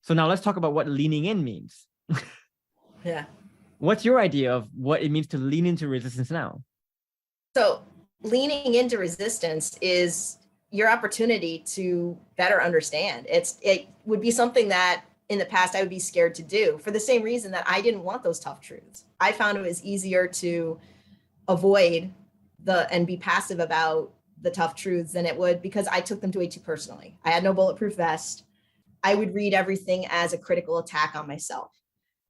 So now let's talk about what leaning in means. Yeah. What's your idea of what it means to lean into resistance now? So leaning into resistance is your opportunity to better understand. It would be something that in the past I would be scared to do for the same reason that I didn't want those tough truths. I found it was easier to avoid and be passive about the tough truths than it would, because I took them way too personally. I had no bulletproof vest. I would read everything as a critical attack on myself.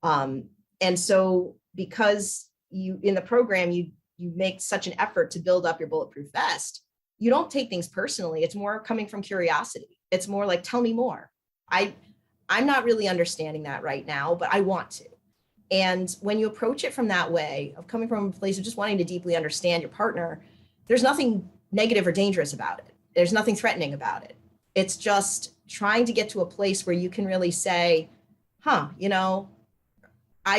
And so because you in the program, you make such an effort to build up your bulletproof vest, you don't take things personally. It's more coming from curiosity. It's more like, tell me more. I'm not really understanding that right now, but I want to. And when you approach it from that way of coming from a place of just wanting to deeply understand your partner, there's nothing negative or dangerous about it. There's nothing threatening about it. It's just trying to get to a place where you can really say, I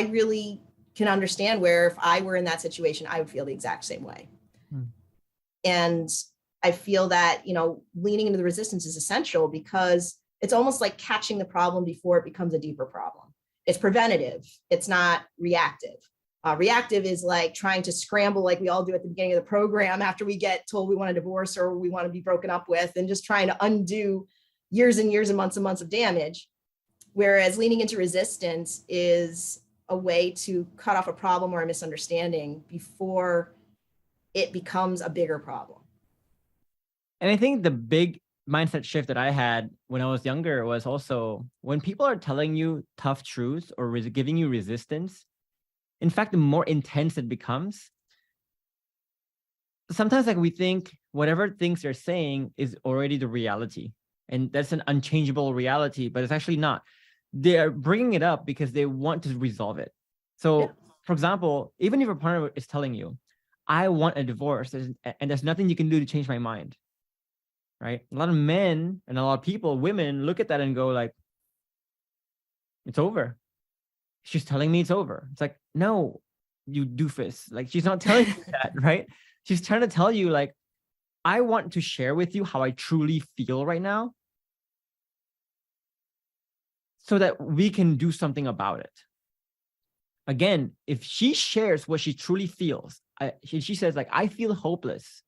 really can understand where if I were in that situation, I would feel the exact same way. And I feel that, leaning into the resistance is essential because it's almost like catching the problem before it becomes a deeper problem. It's preventative. It's not reactive. Reactive is like trying to scramble like we all do at the beginning of the program after we get told we want a divorce or we want to be broken up with, and just trying to undo years and years and months of damage. Whereas leaning into resistance is a way to cut off a problem or a misunderstanding before it becomes a bigger problem. And I think the big mindset shift that I had when I was younger was also when people are telling you tough truths or giving you resistance, in fact, the more intense it becomes, sometimes like we think whatever things they're saying is already the reality. And that's an unchangeable reality, but it's actually not. They're bringing it up because they want to resolve it. So, for example, even if your partner is telling you, I want a divorce and there's nothing you can do to change my mind, right? A lot of men and a lot of people, women, look at that and go like, it's over. She's telling me it's over. It's like, no, you doofus. Like, she's not telling you that, right? She's trying to tell you like, I want to share with you how I truly feel right now so that we can do something about it. Again, if she shares what she truly feels, she says like, I feel hopeless,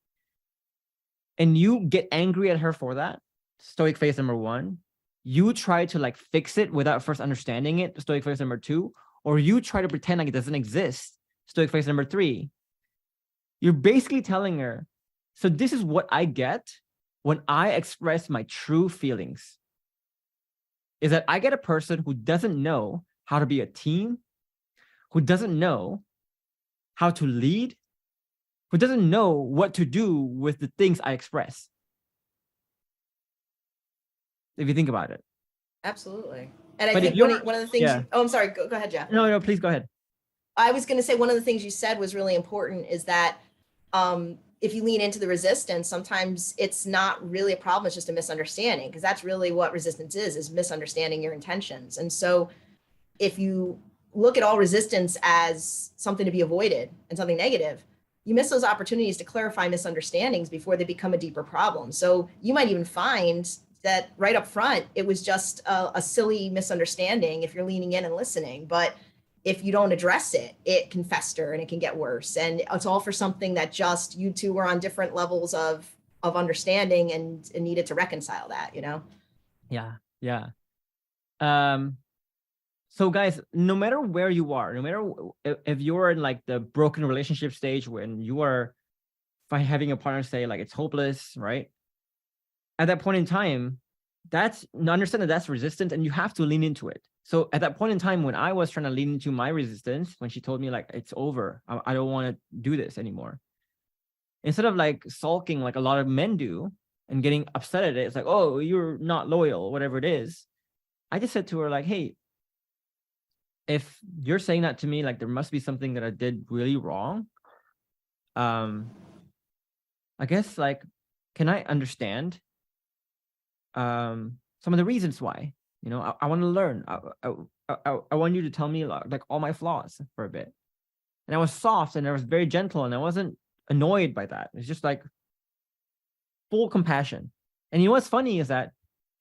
and you get angry at her for that, stoic phase number one, you try to like fix it without first understanding it, stoic phase number two, or you try to pretend like it doesn't exist, stoic phase number three, you're basically telling her, so this is what I get when I express my true feelings, is that I get a person who doesn't know how to be a team, who doesn't know how to lead, who doesn't know what to do with the things I express. If you think about it. Absolutely. And I think one of the things, I'm sorry, go ahead, Jeff. No, please go ahead. I was going to say one of the things you said was really important is that if you lean into the resistance, sometimes it's not really a problem, it's just a misunderstanding, because that's really what resistance is misunderstanding your intentions. And so if you look at all resistance as something to be avoided and something negative, you miss those opportunities to clarify misunderstandings before they become a deeper problem. So you might even find that right up front, it was just a silly misunderstanding if you're leaning in and listening. But if you don't address it, it can fester and it can get worse. And it's all for something that just you two were on different levels of understanding and needed to reconcile that, Yeah. So guys, no matter where you are, no matter if you're in like the broken relationship stage when you are having a partner say like it's hopeless, right? At that point in time, understand that that's resistance and you have to lean into it. So at that point in time, when I was trying to lean into my resistance, when she told me like, it's over, I don't want to do this anymore. Instead of like sulking like a lot of men do and getting upset at it, it's like, oh, you're not loyal, whatever it is. I just said to her like, hey, if you're saying that to me, like there must be something that I did really wrong. I guess like, can I understand some of the reasons why? I want to learn. I want you to tell me like all my flaws for a bit. And I was soft and I was very gentle and I wasn't annoyed by that. It's just like full compassion. And what's funny is that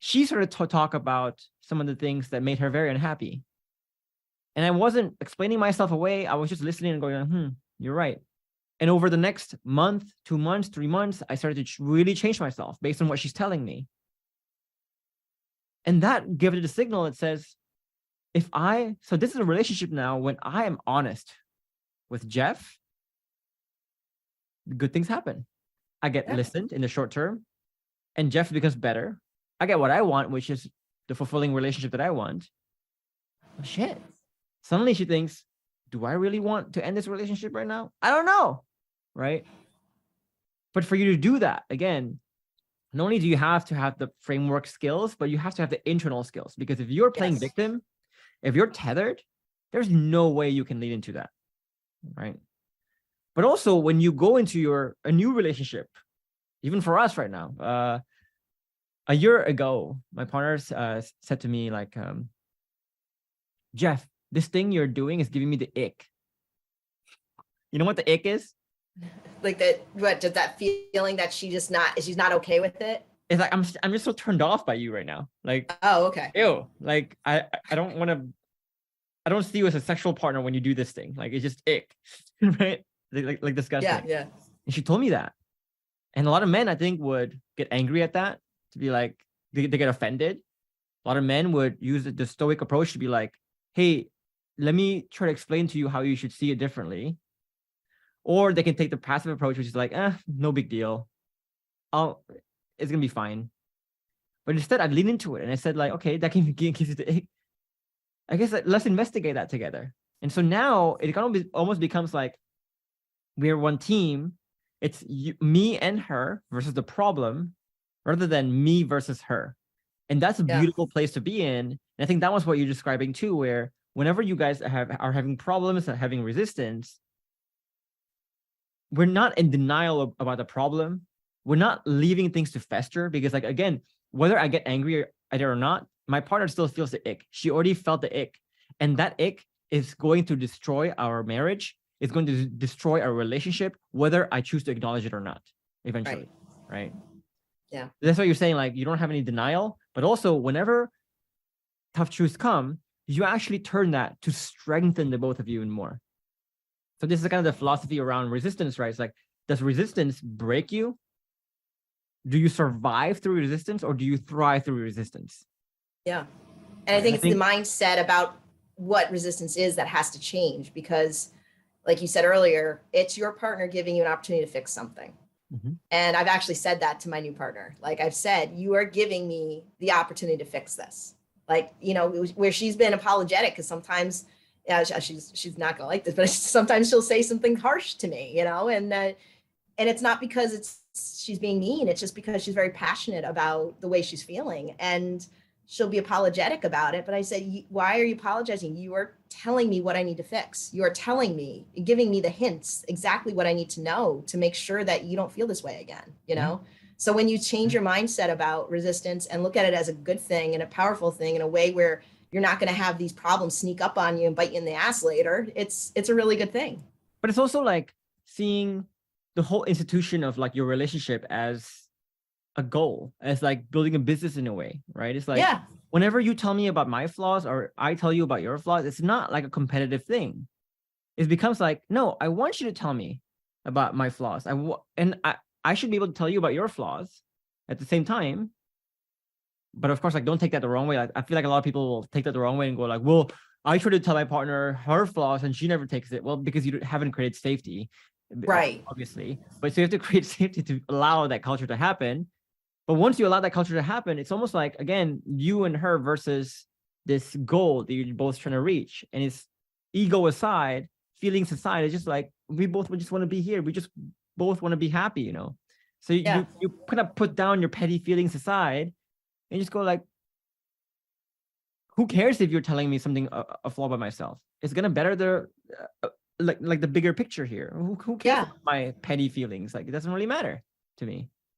she started to talk about some of the things that made her very unhappy. And I wasn't explaining myself away. I was just listening and going, you're right. And over the next month, 2 months, 3 months, I started to really change myself based on what she's telling me. And that gave it a signal that says, so this is a relationship now when I am honest with Jeff, good things happen. I get listened in the short term, and Jeff becomes better. I get what I want, which is the fulfilling relationship that I want. Oh, shit. Suddenly she thinks, do I really want to end this relationship right now? I don't know, right? But for you to do that, again, not only do you have to have the framework skills, but you have to have the internal skills. Because if you're playing victim, if you're tethered, there's no way you can lead into that, right? But also when you go into a new relationship, even for us right now, a year ago, my partner said to me like, Jeff, this thing you're doing is giving me the ick. You know what the ick is? Like that, what does that feeling that she's not okay with it? It's like, I'm just so turned off by you right now. Like, oh, okay. Ew. Like, I don't see you as a sexual partner when you do this thing. Like, it's just ick, right? Like disgusting. Yeah. And she told me that. And a lot of men, I think, would get angry at that, to be like, they get offended. A lot of men would use the stoic approach to be like, hey, let me try to explain to you how you should see it differently. Or they can take the passive approach, which is like, no big deal. It's going to be fine. But instead, I leaned into it and I said like, okay, that can give you the ick. I guess let's investigate that together. And so now it almost becomes like we're one team. It's me and her versus the problem rather than me versus her. And that's a beautiful place to be in. And I think that was what you're describing too, where whenever you guys are having problems and having resistance, we're not in denial about the problem. We're not leaving things to fester because, like, again, whether I get angry at it or not, my partner still feels the ick. She already felt the ick. And that ick is going to destroy our marriage. It's going to destroy our relationship, whether I choose to acknowledge it or not, eventually, right? Yeah. That's what you're saying. Like, you don't have any denial, but also whenever tough truths come, you actually turn that to strengthen the both of you even more. So this is kind of the philosophy around resistance, right? It's like, does resistance break you? Do you survive through resistance or do you thrive through resistance? Yeah. And I think it's the mindset about what resistance is that has to change because, like you said earlier, it's your partner giving you an opportunity to fix something. Mm-hmm. And I've actually said that to my new partner. Like I've said, you are giving me the opportunity to fix this. Like, you know, where she's been apologetic because sometimes she's not gonna like this, but sometimes she'll say something harsh to me, you know, and it's not because she's being mean. It's just because she's very passionate about the way she's feeling and she'll be apologetic about it. But I said, why are you apologizing? You are telling me what I need to fix. You are telling me, giving me the hints, exactly what I need to know to make sure that you don't feel this way again, you know? Mm-hmm. So when you change your mindset about resistance and look at it as a good thing and a powerful thing in a way where you're not going to have these problems sneak up on you and bite you in the ass later, it's a really good thing. But it's also like seeing the whole institution of like your relationship as a goal, as like building a business in a way, right? It's like, whenever you tell me about my flaws or I tell you about your flaws, it's not like a competitive thing. It becomes like, no, I want you to tell me about my flaws. I should be able to tell you about your flaws at the same time. But of course, like, don't take that the wrong way. Like, I feel like a lot of people will take that the wrong way and go like, well, I try to tell my partner her flaws and she never takes it. Well, because you haven't created safety, right? Obviously. But so you have to create safety to allow that culture to happen. But once you allow that culture to happen, it's almost like, again, you and her versus this goal that you're both trying to reach. And it's ego aside, feelings aside. It's just like, we both just want to be here. We just both want to be happy, you know? So you kind of put down your petty feelings aside and just go like, who cares if you're telling me something, a flaw by myself? It's going to better the, like the bigger picture here. Who cares about my petty feelings? Like, it doesn't really matter to me.